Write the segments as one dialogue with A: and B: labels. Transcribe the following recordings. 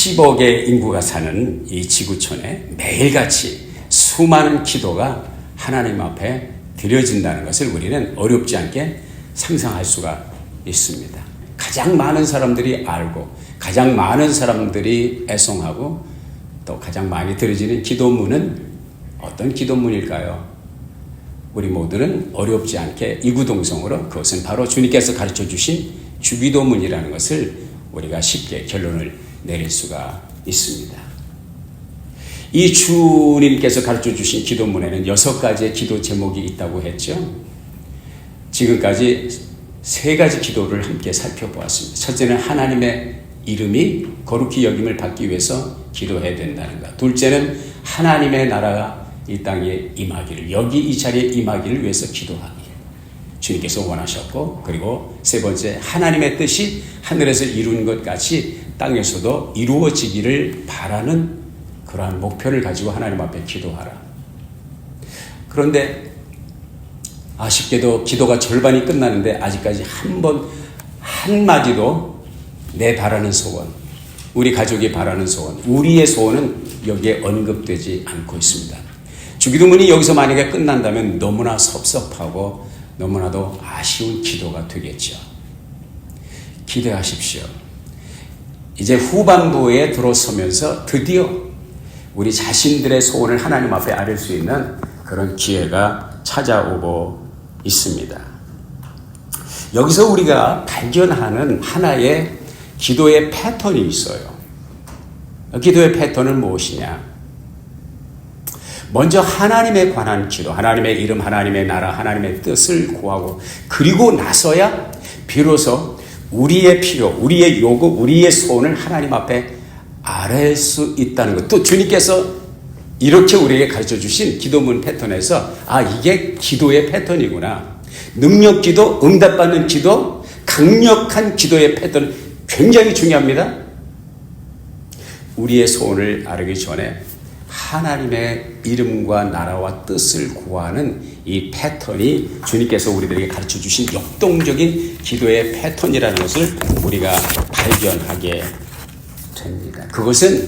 A: 80억의 인구가 사는 이 지구촌에 매일같이 수많은 기도가 하나님 앞에 드려진다는 것을 우리는 어렵지 않게 상상할 수가 있습니다. 가장 많은 사람들이 알고 가장 많은 사람들이 애송하고 또 가장 많이 드려지는 기도문은 어떤 기도문일까요? 우리 모두는 어렵지 않게 이구동성으로 그것은 바로 주님께서 가르쳐 주신 주기도문이라는 것을 우리가 쉽게 결론을 내릴 수가 있습니다. 이 주님께서 가르쳐 주신 기도문에는 6가지의 기도 제목이 있다고 했죠. 지금까지 3가지 기도를 함께 살펴보았습니다. 첫째는 하나님의 이름이 거룩히 여김을 받기 위해서 기도해야 된다는 것. 둘째는 하나님의 나라가 이 땅에 임하기를, 여기 이 자리에 임하기를 위해서 기도하기. 주님께서 원하셨고, 그리고 세 번째, 하나님의 뜻이 하늘에서 이룬 것 같이 땅에서도 이루어지기를 바라는 그러한 목표를 가지고 하나님 앞에 기도하라. 그런데 아쉽게도 기도가 절반이 끝나는데 아직까지 한마디도 내 바라는 소원, 우리 가족이 바라는 소원, 우리의 소원은 여기에 언급되지 않고 있습니다. 주기도문이 여기서 만약에 끝난다면 너무나 섭섭하고 너무나도 아쉬운 기도가 되겠죠. 기대하십시오. 이제 후반부에 들어서면서 드디어 우리 자신들의 소원을 하나님 앞에 아뢰 수 있는 그런 기회가 찾아오고 있습니다. 여기서 우리가 발견하는 하나의 기도의 패턴이 있어요. 기도의 패턴은 무엇이냐? 먼저 하나님에 관한 기도, 하나님의 이름, 하나님의 나라, 하나님의 뜻을 구하고 그리고 나서야 비로소 우리의 필요, 우리의 요구, 우리의 소원을 하나님 앞에 아뢰 수 있다는 것. 또 주님께서 이렇게 우리에게 가르쳐 주신 기도문 패턴에서 이게 기도의 패턴이구나. 능력 기도, 응답받는 기도, 강력한 기도의 패턴 굉장히 중요합니다. 우리의 소원을 아뢰기 전에 하나님의 이름과 나라와 뜻을 구하는 이 패턴이 주님께서 우리들에게 가르쳐 주신 역동적인 기도의 패턴이라는 것을 우리가 발견하게 됩니다. 그것은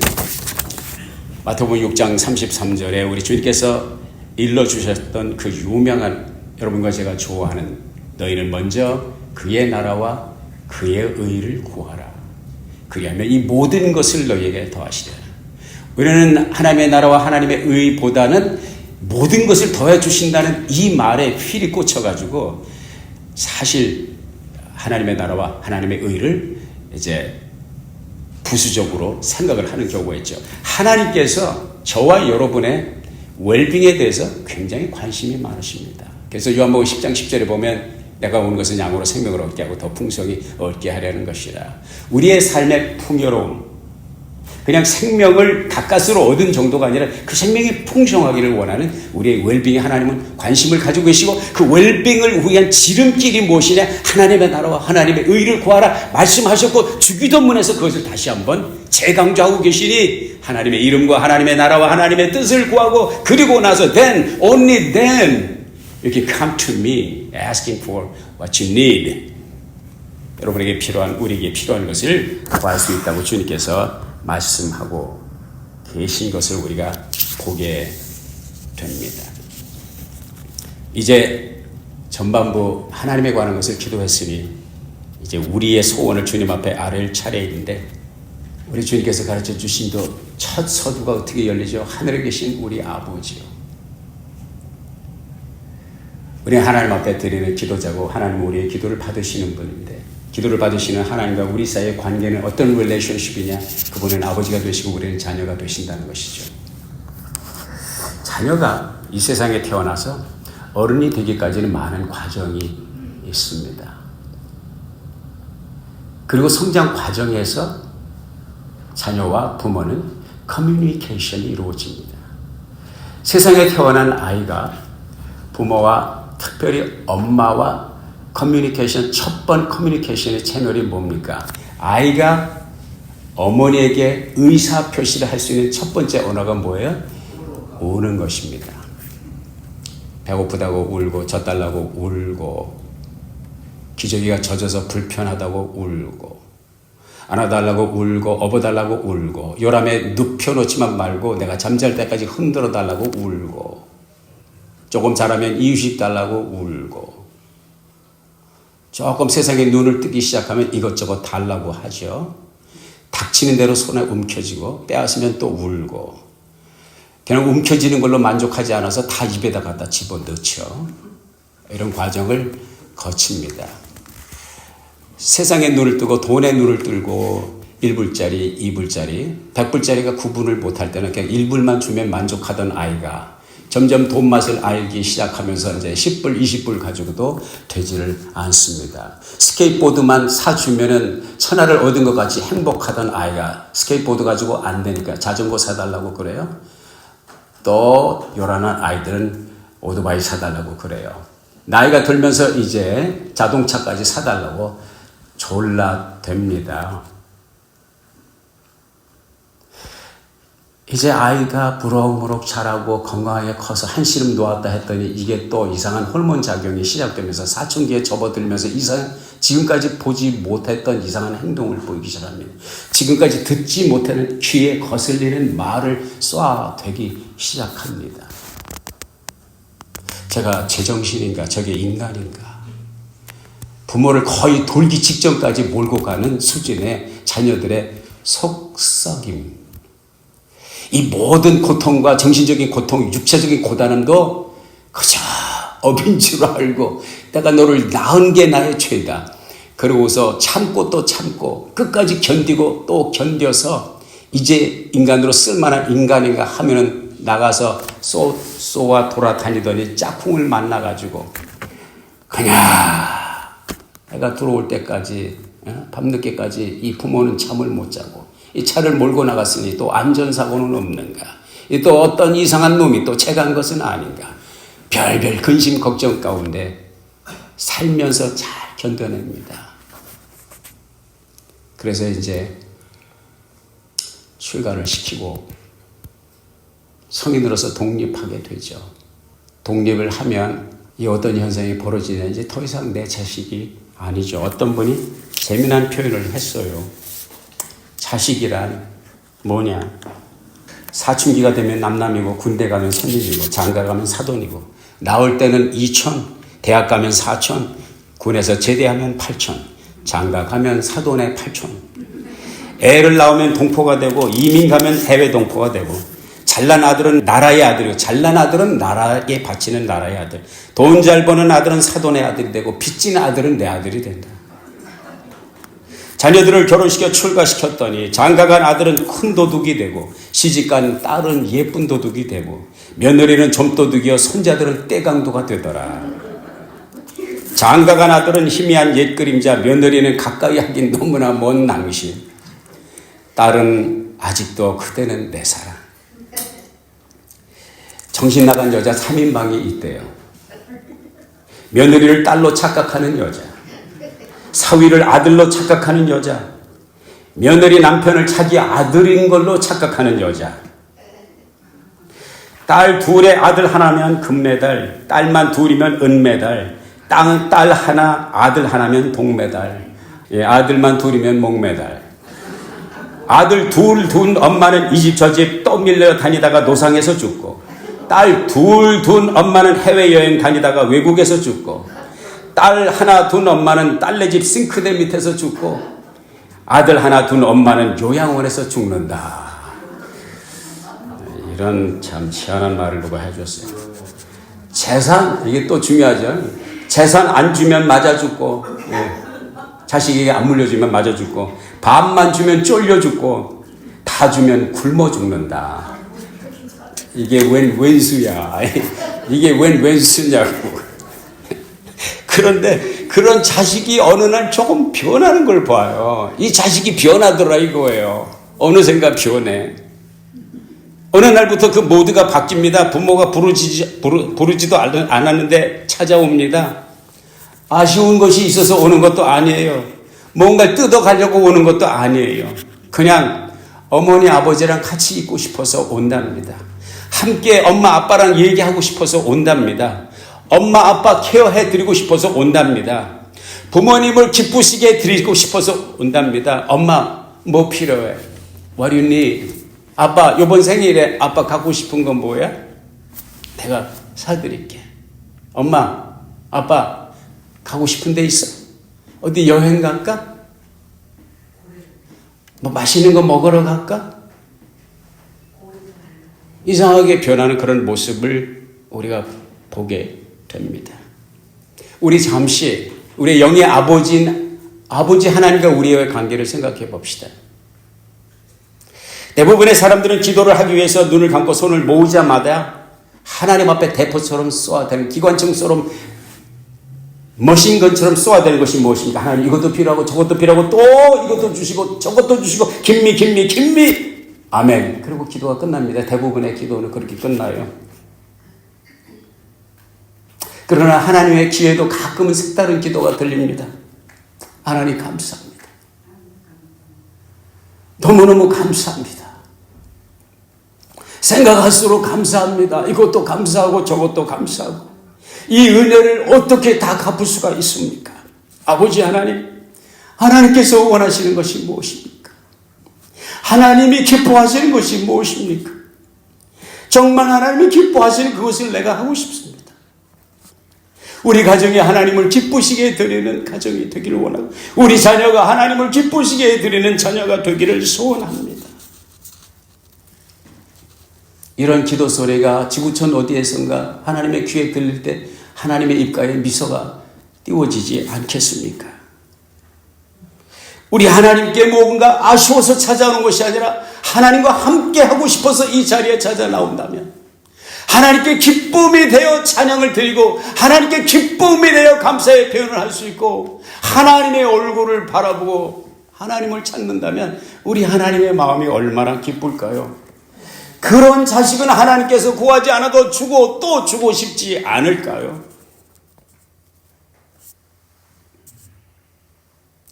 A: 마태복음 6장 33절에 우리 주님께서 일러주셨던 그 유명한, 여러분과 제가 좋아하는, 너희는 먼저 그의 나라와 그의 의를 구하라. 그리하면 이 모든 것을 너희에게 더하시리라. 우리는 하나님의 나라와 하나님의 의보다는 모든 것을 더해 주신다는 이 말에 휠이 꽂혀가지고 사실 하나님의 나라와 하나님의 의를 이제 부수적으로 생각을 하는 경우가 있죠. 하나님께서 저와 여러분의 웰빙에 대해서 굉장히 관심이 많으십니다. 그래서 요한복음 10장 10절에 보면 내가 온 것은 양으로 생명을 얻게 하고 더 풍성히 얻게 하려는 것이라. 우리의 삶의 풍요로움, 그냥 생명을 가까스로 얻은 정도가 아니라 그 생명이 풍성하기를 원하는 우리의 웰빙에 하나님은 관심을 가지고 계시고, 그 웰빙을 위한 지름길이 무엇이냐? 하나님의 나라와 하나님의 의를 구하라 말씀하셨고, 주기도문에서 그것을 다시 한번 재강조하고 계시니 하나님의 이름과 하나님의 나라와 하나님의 뜻을 구하고 그리고 나서 then, only then you can come to me asking for what you need. 여러분에게 필요한, 우리에게 필요한 것을 구할 수 있다고 주님께서 말씀하고 계신 것을 우리가 보게 됩니다. 이제 전반부 하나님에 관한 것을 기도했으니 이제 우리의 소원을 주님 앞에 아뢰을 차례인데, 우리 주님께서 가르쳐 주신 첫 서두가 어떻게 열리죠? 하늘에 계신 우리 아버지요. 우리는 하나님 앞에 드리는 기도자고 하나님은 우리의 기도를 받으시는 분인데, 기도를 받으시는 하나님과 우리 사이의 관계는 어떤 릴레이션십이냐? 그분은 아버지가 되시고 우리는 자녀가 되신다는 것이죠. 자녀가 이 세상에 태어나서 어른이 되기까지는 많은 과정이 있습니다. 그리고 성장 과정에서 자녀와 부모는 커뮤니케이션이 이루어집니다. 세상에 태어난 아이가 부모와, 특별히 엄마와 커뮤니케이션, 첫 번 커뮤니케이션의 채널이 뭡니까? 아이가 어머니에게 의사 표시를 할 수 있는 첫 번째 언어가 뭐예요? 우는 것입니다. 배고프다고 울고, 젖달라고 울고, 기저귀가 젖어서 불편하다고 울고, 안아달라고 울고 업어달라고 울고 요람에 눕혀놓지만 말고 내가 잠잘 때까지 흔들어 달라고 울고 조금 자라면 이유식 달라고 울고 조금 세상에 눈을 뜨기 시작하면 이것저것 달라고 하죠. 닥치는 대로 손에 움켜쥐고 빼앗으면 또 울고 그냥 움켜쥐는 걸로 만족하지 않아서 다 입에다 갖다 집어넣죠. 이런 과정을 거칩니다. 세상에 눈을 뜨고 돈에 눈을 뜨고 1불짜리, 2불짜리, 100불짜리가 구분을 못할 때는 그냥 1불만 주면 만족하던 아이가 점점 돈 맛을 알기 시작하면서 이제 10불, 20불 가지고도 되지를 않습니다. 스케이트보드만 사주면은 천하를 얻은 것 같이 행복하던 아이가 스케이트보드 가지고 안 되니까 자전거 사달라고 그래요. 또 요란한 아이들은 오토바이 사달라고 그래요. 나이가 들면서 이제 자동차까지 사달라고 졸라댑니다. 이제 아이가 무럭무럭 자라고 건강하게 커서 한시름 놓았다 했더니 이게 또 이상한 호르몬 작용이 시작되면서 사춘기에 접어들면서 지금까지 보지 못했던 이상한 행동을 보이기 시작합니다. 지금까지 듣지 못하는 귀에 거슬리는 말을 쏘아대기 시작합니다. 제가 제정신인가 저게 인간인가. 부모를 거의 돌기 직전까지 몰고 가는 수준의 자녀들의 속썩임. 이 모든 고통과 정신적인 고통, 육체적인 고단함도 그저 업인 줄 알고 내가 너를 낳은 게 나의 죄다. 그러고서 참고 또 참고 끝까지 견디고 또 견뎌서 이제 인간으로 쓸만한 인간인가 하면은 나가서 쏘아 돌아다니더니 짝꿍을 만나가지고 그냥 해가 들어올 때까지 밤늦게까지 이 부모는 잠을 못 자고 이 차를 몰고 나갔으니 또 안전사고는 없는가? 또 어떤 이상한 놈이 또 채간 것은 아닌가? 별별 근심 걱정 가운데 살면서 잘 견뎌냅니다. 그래서 이제 출가를 시키고 성인으로서 독립하게 되죠. 독립을 하면 이 어떤 현상이 벌어지는지 더 이상 내 자식이 아니죠. 어떤 분이 재미난 표현을 했어요. 자식이란 뭐냐? 사춘기가 되면 남남이고 군대 가면 선임이고 장가 가면 사돈이고 나올 때는 2천, 대학 가면 4천, 군에서 제대하면 8천, 장가 가면 사돈에 8천. 애를 낳으면 동포가 되고 이민 가면 해외 동포가 되고 잘난 아들은 나라의 아들이고 잘난 아들은 나라에 바치는 나라의 아들. 돈 잘 버는 아들은 사돈의 아들이 되고 빚진 아들은 내 아들이 된다. 자녀들을 결혼시켜 출가시켰더니 장가간 아들은 큰 도둑이 되고 시집간 딸은 예쁜 도둑이 되고 며느리는 좀도둑이여 손자들은 떼강도가 되더라. 장가간 아들은 희미한 옛그림자, 며느리는 가까이 하긴 너무나 먼 낭신. 딸은 아직도 그대는 내 사랑. 정신 나간 여자 3인방이 있대요. 며느리를 딸로 착각하는 여자, 사위를 아들로 착각하는 여자, 며느리 남편을 자기 아들인 걸로 착각하는 여자. 딸 둘에 아들 하나면 금메달, 딸만 둘이면 은메달, 딸 하나, 아들 하나면 동메달, 아들만 둘이면 목메달. 아들 둘 둔 엄마는 이 집 저 집 떠밀려 다니다가 노상에서 죽고, 딸 둘 둔 엄마는 해외여행 다니다가 외국에서 죽고, 딸 하나 둔 엄마는 딸네 집 싱크대 밑에서 죽고, 아들 하나 둔 엄마는 요양원에서 죽는다. 이런 참 희한한 말을 누가 해줬어요. 재산, 이게 또 중요하죠. 재산 안 주면 맞아 죽고, 자식에게 안 물려주면 맞아 죽고, 밥만 주면 쫄려 죽고, 다 주면 굶어 죽는다. 이게 웬 왼수야. 이게 웬 왼수냐고. 그런데 그런 자식이 어느 날 조금 변하는 걸 봐요. 이 자식이 변하더라 이거예요. 어느샌가 변해. 어느 날부터 그 모두가 바뀝니다. 부모가 부르지도 않았는데 찾아옵니다. 아쉬운 것이 있어서 오는 것도 아니에요. 뭔가를 뜯어가려고 오는 것도 아니에요. 그냥 어머니 아버지랑 같이 있고 싶어서 온답니다. 함께 엄마 아빠랑 얘기하고 싶어서 온답니다. 엄마 아빠 케어해드리고 싶어서 온답니다. 부모님을 기쁘시게 드리고 싶어서 온답니다. 엄마, 뭐 필요해? What do you need? 아빠, 이번 생일에 아빠 갖고 싶은 건 뭐야? 내가 사드릴게. 엄마, 아빠, 가고 싶은 데 있어? 어디 여행 갈까? 뭐 맛있는 거 먹으러 갈까? 이상하게 변하는 그런 모습을 우리가 보게 됩니다. 우리 잠시 우리 영의 아버지 하나님과 우리의 관계를 생각해 봅시다. 대부분의 사람들은 기도를 하기 위해서 눈을 감고 손을 모으자마자 하나님 앞에 대포처럼 쏘아대는, 기관총처럼 머신건처럼 쏘아대는 것이 무엇입니까? 하나님 이것도 필요하고 저것도 필요하고 또 이것도 주시고 저것도 주시고 김미 아멘. 그리고 기도가 끝납니다. 대부분의 기도는 그렇게 끝나요. 그러나 하나님의 기회도 가끔은 색다른 기도가 들립니다. 하나님 감사합니다. 너무너무 감사합니다. 생각할수록 감사합니다. 이것도 감사하고 저것도 감사하고 이 은혜를 어떻게 다 갚을 수가 있습니까? 아버지 하나님께서 원하시는 것이 무엇입니까? 하나님이 기뻐하시는 것이 무엇입니까? 정말 하나님이 기뻐하시는 그것을 내가 하고 싶습니다. 우리 가정이 하나님을 기쁘시게 드리는 가정이 되기를 원하고 우리 자녀가 하나님을 기쁘시게 드리는 자녀가 되기를 소원합니다. 이런 기도 소리가 지구촌 어디에선가 하나님의 귀에 들릴 때 하나님의 입가에 미소가 띄워지지 않겠습니까? 우리 하나님께 뭔가 아쉬워서 찾아오는 것이 아니라 하나님과 함께 하고 싶어서 이 자리에 찾아 나온다면 하나님께 기쁨이 되어 찬양을 드리고 하나님께 기쁨이 되어 감사의 표현을 할 수 있고 하나님의 얼굴을 바라보고 하나님을 찾는다면 우리 하나님의 마음이 얼마나 기쁠까요? 그런 자식은 하나님께서 구하지 않아도 주고 또 주고 싶지 않을까요?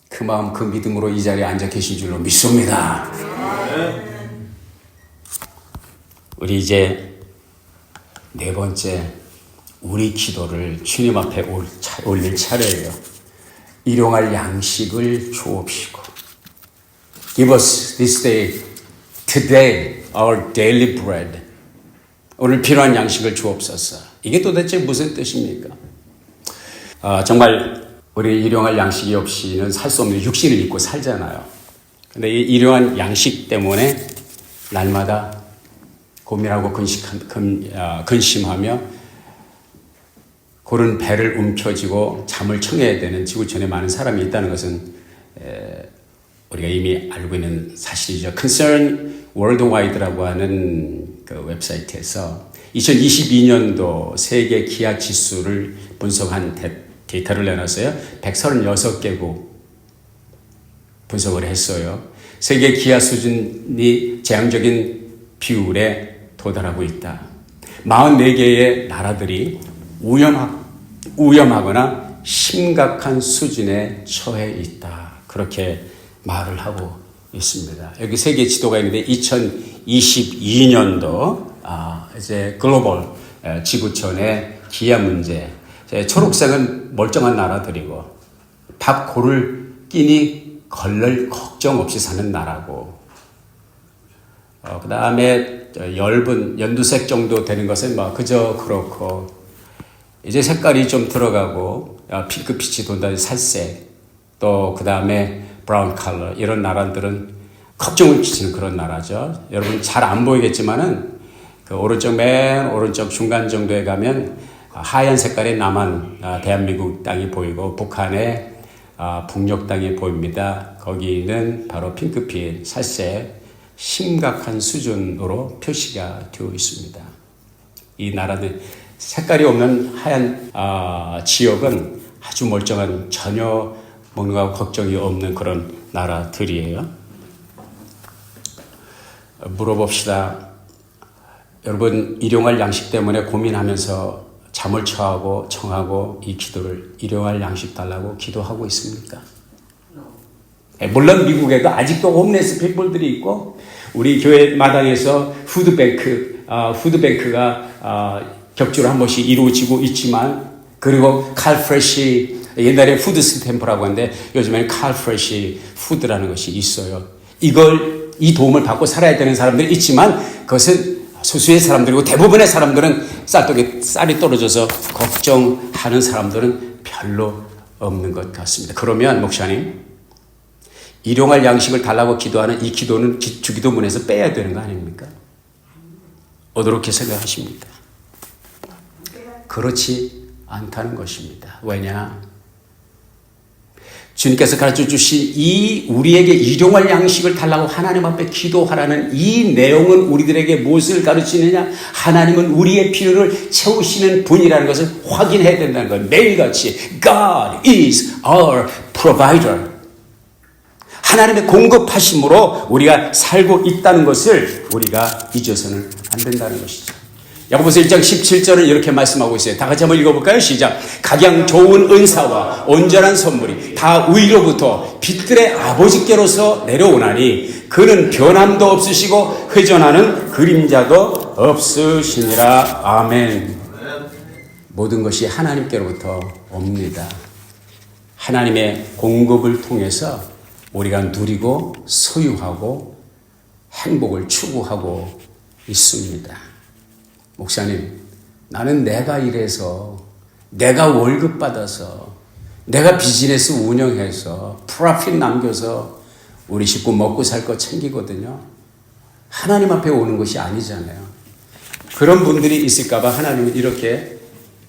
A: 그 마음 그 믿음으로 이 자리에 앉아 계신 줄로 믿습니다. 우리 이제 네 번째 우리 기도를 주님 앞에 올릴 차례예요. 일용할 양식을 주옵시고 Give us this day, today, our daily bread. 오늘 필요한 양식을 주옵소서. 이게 도대체 무슨 뜻입니까? 정말 우리 일용할 양식이 없이는 살 수 없는 육신을 입고 살잖아요. 근데 이 일용할 양식 때문에 날마다 고민하고 근심하며 고른 배를 움켜쥐고 잠을 청해야 되는 지구촌에 많은 사람이 있다는 것은 우리가 이미 알고 있는 사실이죠. Concern Worldwide라고 하는 그 웹사이트에서 2022년도 세계 기아 지수를 분석한 데이터를 내놨어요. 136개국 분석을 했어요. 세계 기아 수준이 재앙적인 비율에 도달하고 있다. 44개의 나라들이 위험하거나 심각한 수준에 처해 있다. 그렇게 말을 하고 있습니다. 여기 세계 지도가 있는데 2022년도 이제 글로벌 지구촌의 기아 문제. 초록색은 멀쩡한 나라들이고 밥 고를 끼니 걸릴 걱정 없이 사는 나라고 그 다음에 엷은 연두색 정도 되는 것은 뭐 그저 그렇고 이제 색깔이 좀 들어가고 핑크빛이 돈다는 살색 또 그 다음에 브라운 컬러 이런 나라들은 걱정을 끼치는 그런 나라죠. 여러분 잘 안 보이겠지만은 그 맨 오른쪽 중간 정도에 가면 하얀 색깔의 남한 대한민국 땅이 보이고 북한의 북녘 땅이 보입니다. 거기는 바로 핑크빛 살색 심각한 수준으로 표시가 되어 있습니다. 이 나라는 색깔이 없는 하얀 지역은 아주 멀쩡한 전혀 뭔가 걱정이 없는 그런 나라들이에요. 물어봅시다. 여러분 일용할 양식 때문에 고민하면서 잠을 청하고 이 기도를 일용할 양식 달라고 기도하고 있습니까? 물론 미국에도 아직도 홈레스 피플들이 있고 우리 교회 마당에서 푸드뱅크가 격주로 한 번씩 이루어지고 있지만 그리고 칼프레시 옛날에 푸드 스탬프라고 하는데 요즘에는 칼프레시 푸드라는 것이 있어요. 이 도움을 받고 살아야 되는 사람들이 있지만 그것은 소수의 사람들이고 대부분의 사람들은 쌀이 떨어져서 걱정하는 사람들은 별로 없는 것 같습니다. 그러면 목사님, 일용할 양식을 달라고 기도하는 이 기도는 주기도문에서 빼야 되는 거 아닙니까? 어떻게 생각하십니까? 그렇지 않다는 것입니다. 왜냐? 주님께서 가르쳐 주신 우리에게 일용할 양식을 달라고 하나님 앞에 기도하라는 이 내용은 우리들에게 무엇을 가르치느냐? 하나님은 우리의 필요를 채우시는 분이라는 것을 확인해야 된다는 거예요. 매일같이 God is our provider. 하나님의 공급하심으로 우리가 살고 있다는 것을 우리가 잊어서는 안 된다는 것이죠. 야고보서 1장 17절은 이렇게 말씀하고 있어요. 다 같이 한번 읽어볼까요? 시작. 각양 좋은 은사와 온전한 선물이 다 위로부터 빛들의 아버지께로서 내려오나니 그는 변함도 없으시고 회전하는 그림자도 없으시니라. 아멘. 모든 것이 하나님께로부터 옵니다. 하나님의 공급을 통해서 우리가 누리고 소유하고 행복을 추구하고 있습니다. 목사님, 나는 내가 일해서, 내가 월급 받아서, 내가 비즈니스 운영해서, 프로핏 남겨서 우리 식구 먹고 살 거 챙기거든요. 하나님 앞에 오는 것이 아니잖아요. 그런 분들이 있을까 봐 하나님은 이렇게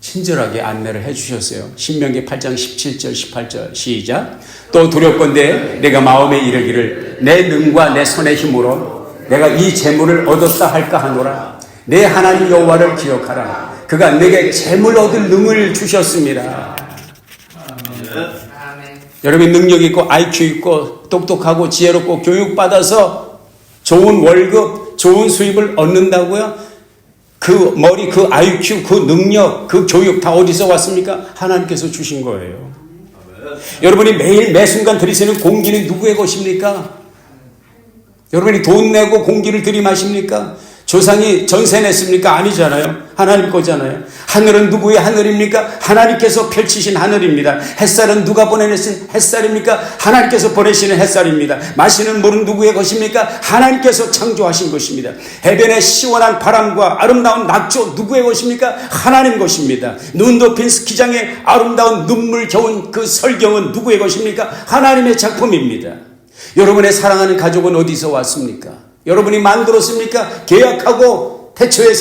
A: 친절하게 안내를 해주셨어요. 신명기 8장 17절 18절 시작. 또 두렵건대 내가 마음에 이르기를 내 능과 내 손의 힘으로 내가 이 재물을 얻었다 할까 하노라. 내 하나님 여호와를 기억하라. 그가 내게 재물 얻을 능을 주셨습니다. 여러분이 능력 있고 IQ 있고 똑똑하고 지혜롭고 교육받아서 좋은 월급, 좋은 수입을 얻는다고요? 그 머리, 그 IQ, 그 능력, 그 교육 다 어디서 왔습니까? 하나님께서 주신 거예요. 여러분이 매일 매순간 들이쓰는 공기는 누구의 것입니까? 여러분이 돈 내고 공기를 들이마십니까? 조상이 전세 냈습니까? 아니잖아요. 하나님 거잖아요. 하늘은 누구의 하늘입니까? 하나님께서 펼치신 하늘입니다. 햇살은 누가 보내신 햇살입니까? 하나님께서 보내시는 햇살입니다. 마시는 물은 누구의 것입니까? 하나님께서 창조하신 것입니다. 해변의 시원한 바람과 아름다운 낙조 누구의 것입니까? 하나님 것입니다. 눈 덮인 스키장의 아름다운 눈물 겨운 그 설경은 누구의 것입니까? 하나님의 작품입니다. 여러분의 사랑하는 가족은 어디서 왔습니까? 여러분이 만들었습니까? 계약하고 태초의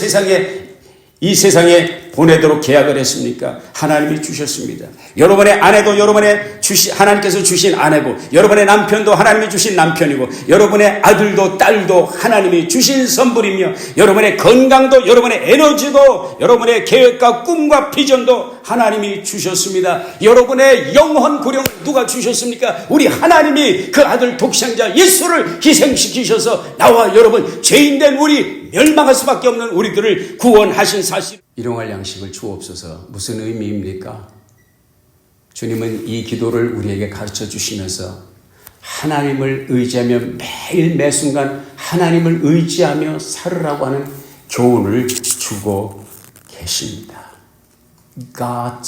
A: 이 세상에 보내도록 계약을 했습니까? 하나님이 주셨습니다. 여러분의 아내도 하나님께서 주신 아내고, 여러분의 남편도 하나님이 주신 남편이고, 여러분의 아들도 딸도 하나님이 주신 선물이며, 여러분의 건강도, 여러분의 에너지도, 여러분의 계획과 꿈과 비전도 하나님이 주셨습니다. 여러분의 영혼 구령 누가 주셨습니까? 우리 하나님이 그 아들 독생자 예수를 희생시키셔서 나와 여러분 죄인된 우리 멸망할 수밖에 없는 우리들을 구원하신 사실. 일용할 양식을 주옵소서. 무슨 의미입니까? 주님은 이 기도를 우리에게 가르쳐 주시면서 하나님을 의지하며 매일 매순간 하나님을 의지하며 살으라고 하는 교훈을 주고 계십니다. God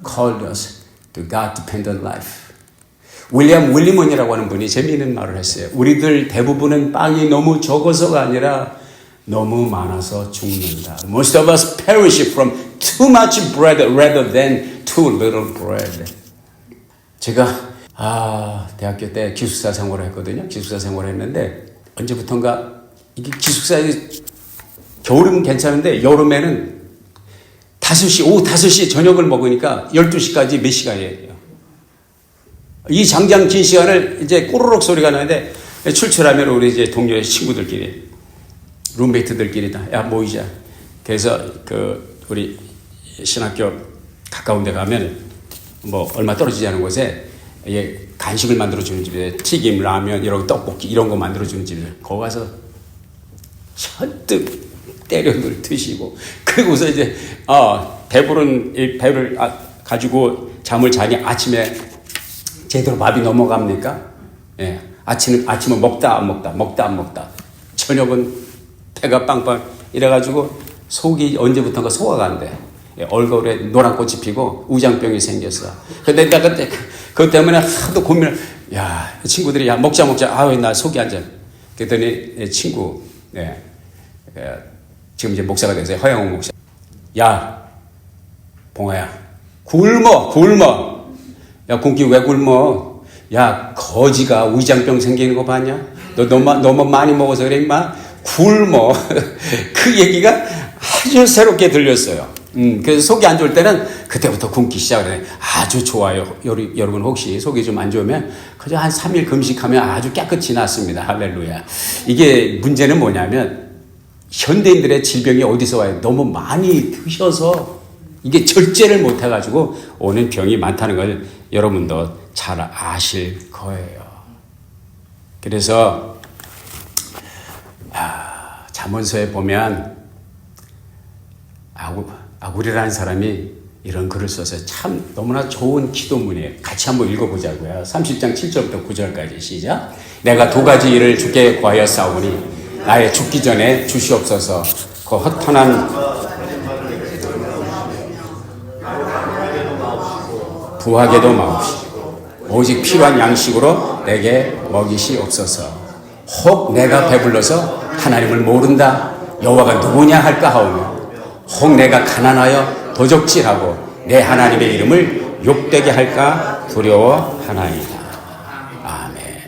A: called us to God-dependent life. 윌리엄 윌리먼이라고 하는 분이 재미있는 말을 했어요. 우리들 대부분은 빵이 너무 적어서가 아니라 너무 많아서 죽는다. Most of us perish from too much bread rather than too little bread. 제가 대학교 때 기숙사 생활을 했거든요. 기숙사 생활을 했는데 언제부턴가 이게 기숙사에 겨울은 괜찮은데 여름에는 오후 5시 저녁을 먹으니까 12시까지 몇 시간이에요. 이 장장 긴 시간을 이제 꼬르륵 소리가 나는데 출출하면 우리 이제 동료의 친구들끼리 룸메이트들끼리 야 모이자. 그래서 우리 신학교 가까운 데 가면 뭐 얼마 떨어지지 않은 곳에 간식을 만들어주는 집에 튀김, 라면, 이런 떡볶이 이런 거 만들어주는 집에 거기 가서 잔뜩 때려들 드시고 그리고서 이제 배부른 배를 가지고 잠을 자니 아침에 제대로 밥이 넘어갑니까? 예, 아침은 먹다 안 먹다 저녁은 배가 빵빵 이래가지고 속이 언제부턴가 소화가 안 돼. 얼굴에 노란 꽃이 피고 우장병이 생겼어. 근데 내가 그것 때문에 하도 고민을, 야, 친구들이, 야, 먹자. 아유, 나 속이 안 좋아. 그랬더니 내 친구, 지금 이제 목사가 됐어요. 허영웅 목사. 야, 봉아야, 굶어. 야, 굶기 왜 굶어? 야, 거지가 우장병 생기는 거 봤냐? 너 너무 많이 먹어서 그래, 임마? 굶어. 그 얘기가 아주 새롭게 들렸어요. 그래서 속이 안 좋을 때는 그때부터 굶기 시작을 해. 아주 좋아요. 여러분 혹시 속이 좀 안 좋으면 그저 한 3일 금식하면 아주 깨끗이 낫습니다. 할렐루야. 이게 문제는 뭐냐면 현대인들의 질병이 어디서 와요? 너무 많이 드셔서 이게 절제를 못 해가지고 오는 병이 많다는 걸 여러분도 잘 아실 거예요. 그래서 잠언서에 보면 아굴이라는 사람이 이런 글을 써서 참 너무나 좋은 기도문이에요. 같이 한번 읽어보자고요. 30장 7절부터 9절까지 시작. 내가 두 가지 일을 주께 구하여 싸우니 나의 죽기 전에 주시옵소서. 그 허탄한 부하게도 마옵시고 오직 필요한 양식으로 내게 먹이시옵소서. 혹 내가 배불러서 하나님을 모른다 여호와가 누구냐 할까 하오며 혹 내가 가난하여 도적질하고 내 하나님의 이름을 욕되게 할까 두려워하나이다. 아멘.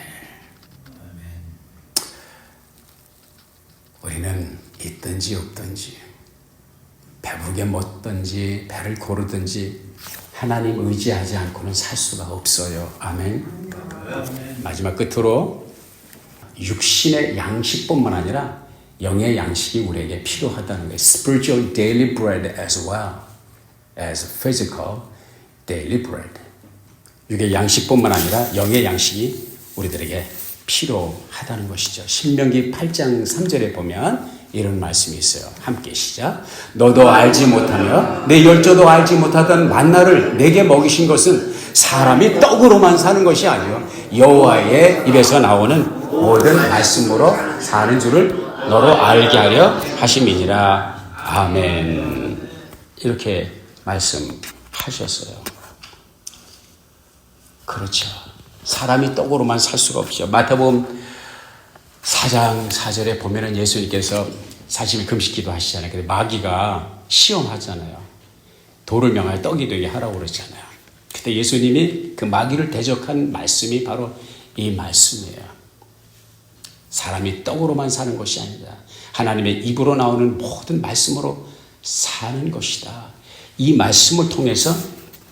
A: 우리는 있든지 없든지 배부르게 먹든지 배를 고르든지 하나님 의지하지 않고는 살 수가 없어요. 아멘. 마지막 끝으로 육신의 양식뿐만 아니라 영의 양식이 우리에게 필요하다는 거예요. Spiritual daily bread as well as physical daily bread. 육의 양식뿐만 아니라 영의 양식이 우리들에게 필요하다는 것이죠. 신명기 8장 3절에 보면 이런 말씀이 있어요. 함께 시작. 너도 알지 못하며 내 열조도 알지 못하던 만나를 내게 먹이신 것은 사람이 떡으로만 사는 것이 아니요 여호와의 입에서 나오는 모든 말씀으로 사는 줄을 너로 알게 하려 하심이니라. 아멘. 이렇게 말씀하셨어요. 그렇죠. 사람이 떡으로만 살 수가 없죠. 마태복음 4장 4절에 보면은 예수님께서 40일 금식기도 하시잖아요. 근데 마귀가 시험하잖아요. 돌을 명하여 떡이 되게 하라고 그러잖아요. 그때 예수님이 그 마귀를 대적한 말씀이 바로 이 말씀이에요. 사람이 떡으로만 사는 것이 아니다. 하나님의 입으로 나오는 모든 말씀으로 사는 것이다. 이 말씀을 통해서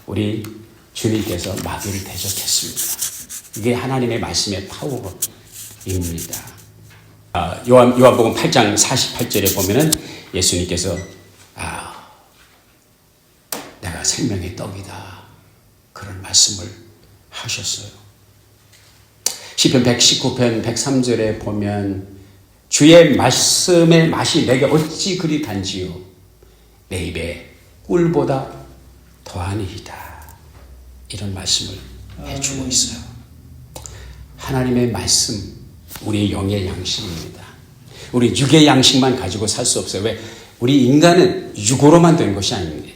A: 우리 주님께서 마귀를 대적했습니다. 이게 하나님의 말씀의 파워입니다. 요한복음 8장 48절에 보면은 예수님께서 내가 생명의 떡이다. 그런 말씀을 하셨어요. 시편 119편 103절에 보면 주의 말씀의 맛이 내게 어찌 그리 단지요 내 입에 꿀보다 더하니이다. 이런 말씀을 해주고 있어요. 하나님의 말씀 우리의 영의 양식입니다. 우리 육의 양식만 가지고 살 수 없어요. 왜? 우리 인간은 육으로만 된 것이 아닙니다.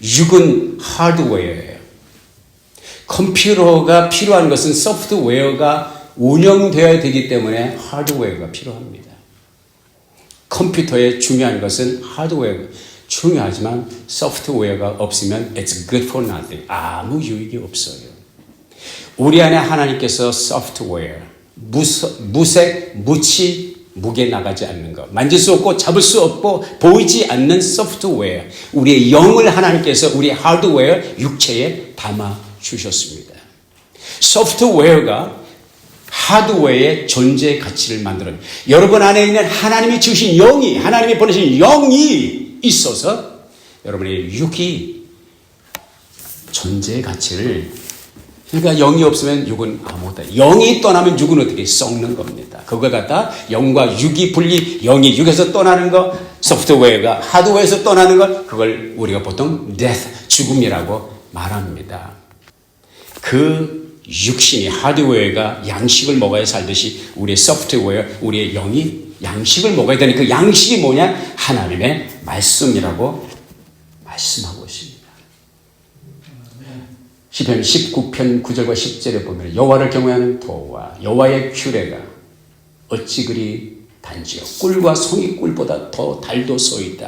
A: 육은 하드웨어예요. 컴퓨터가 필요한 것은 소프트웨어가 운영되어야 되기 때문에 하드웨어가 필요합니다. 컴퓨터에 중요한 것은 하드웨어가 중요하지만 소프트웨어가 없으면 it's good for nothing. 아무 유익이 없어요. 우리 안에 하나님께서 소프트웨어, 무색, 무치, 무게 나가지 않는 것, 만질 수 없고 잡을 수 없고 보이지 않는 소프트웨어, 우리의 영을 하나님께서 우리 하드웨어 육체에 담아 주셨습니다. 소프트웨어가 하드웨어의 존재 가치를 만들어요. 여러분 안에 있는 하나님이 주신 영이, 하나님이 보내신 영이 있어서 여러분의 육이 존재 가치를, 그러니까 영이 없으면 육은 아무것도, 영이 떠나면 육은 어떻게 썩는 겁니다. 그거 갖다 영과 육이 분리, 영이 육에서 떠나는 거, 소프트웨어가 하드웨어에서 떠나는 것, 그걸 우리가 보통 death, 죽음이라고 말합니다. 그 육신이 하드웨어가 양식을 먹어야 살듯이 우리의 소프트웨어, 우리의 영이 양식을 먹어야 되는 그 양식이 뭐냐? 하나님의 말씀이라고 말씀하고 있습니다. 시편 19편 9절과 10절에 보면 여호와를 경외하는 도와 여호와의 규례가 어찌 그리 단지요 꿀과 송이 꿀보다 더 달도소이다.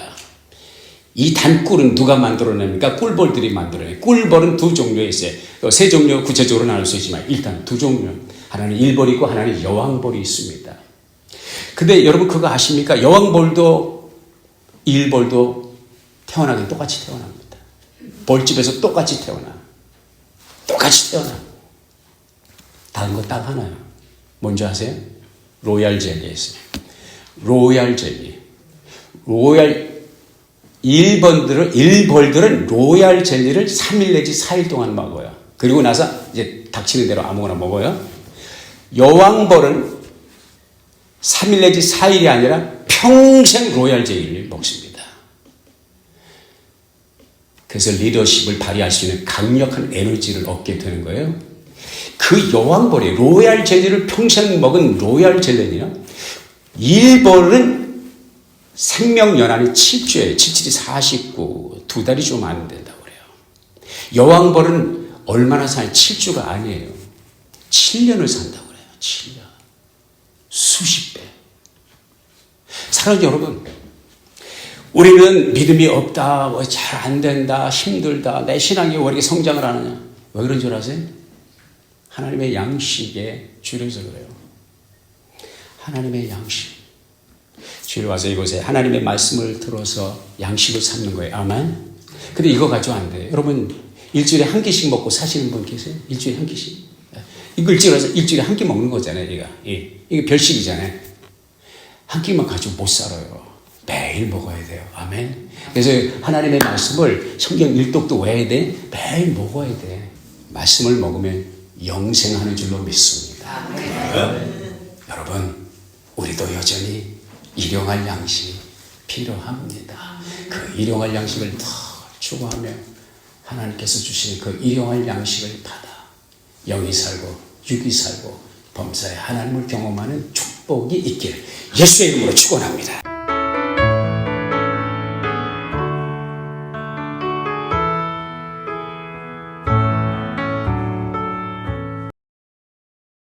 A: 이 단꿀은 누가 만들어냅니까? 꿀벌들이 만들어내요. 꿀벌은 두 종류에 있어요. 세 종류 구체적으로 나눌 수 있지만 일단 두 종류. 하나는 일벌이 있고 하나는 여왕벌이 있습니다. 근데 여러분 그거 아십니까? 여왕벌도 일벌도 태어나긴 똑같이 태어납니다. 벌집에서 똑같이 태어나. 똑같이 태어나. 다른 거 딱 하나요. 뭔지 아세요? 로얄 젤리 있어요. 로얄 젤리. 일벌들은 로얄 젤리를 3일 내지 4일 동안 먹어요. 그리고 나서 이제 닥치는 대로 아무거나 먹어요. 여왕벌은 3일 내지 4일이 아니라 평생 로얄 젤리를 먹습니다. 그래서 리더십을 발휘할 수 있는 강력한 에너지를 얻게 되는 거예요. 그 여왕벌이 로얄 젤리를 평생 먹은 로얄 젤리는요. 일벌은 생명 연한이 7주예요. 77이 49. 2달이 좀 안 된다고 그래요. 여왕벌은 얼마나 사요? 7주가 아니에요. 7년을 산다고 그래요. 7년. 수십 배. 사랑하는 여러분, 우리는 믿음이 없다, 잘 안 된다, 힘들다, 내 신앙이 왜 이렇게 성장을 안 하냐? 왜 그런 줄 아세요? 하나님의 양식에 줄여서 그래요. 하나님의 양식. 주일 와서 이곳에 하나님의 말씀을 들어서 양식을 삼는 거예요. 아멘. 근데 이거 가지고 안 돼요. 여러분 일주일에 한 끼씩 먹고 사시는 분 계세요? 일주일에 한 끼씩. 이거 일주일에 한 끼 먹는 거잖아요. 이게 별식이잖아요. 한 끼만 가지고 못 살아요. 매일 먹어야 돼요. 아멘. 그래서 하나님의 말씀을 성경 일독도 외워야 돼. 매일 먹어야 돼. 말씀을 먹으면 영생하는 줄로 믿습니다. 여러분 우리도 여전히 일용할 양식이 필요합니다. 그 일용할 양식을 더 추구하며 하나님께서 주신 그 일용할 양식을 받아 영이 살고 육이 살고 범사에 하나님을 경험하는 축복이 있기를 예수의 이름으로 축원합니다.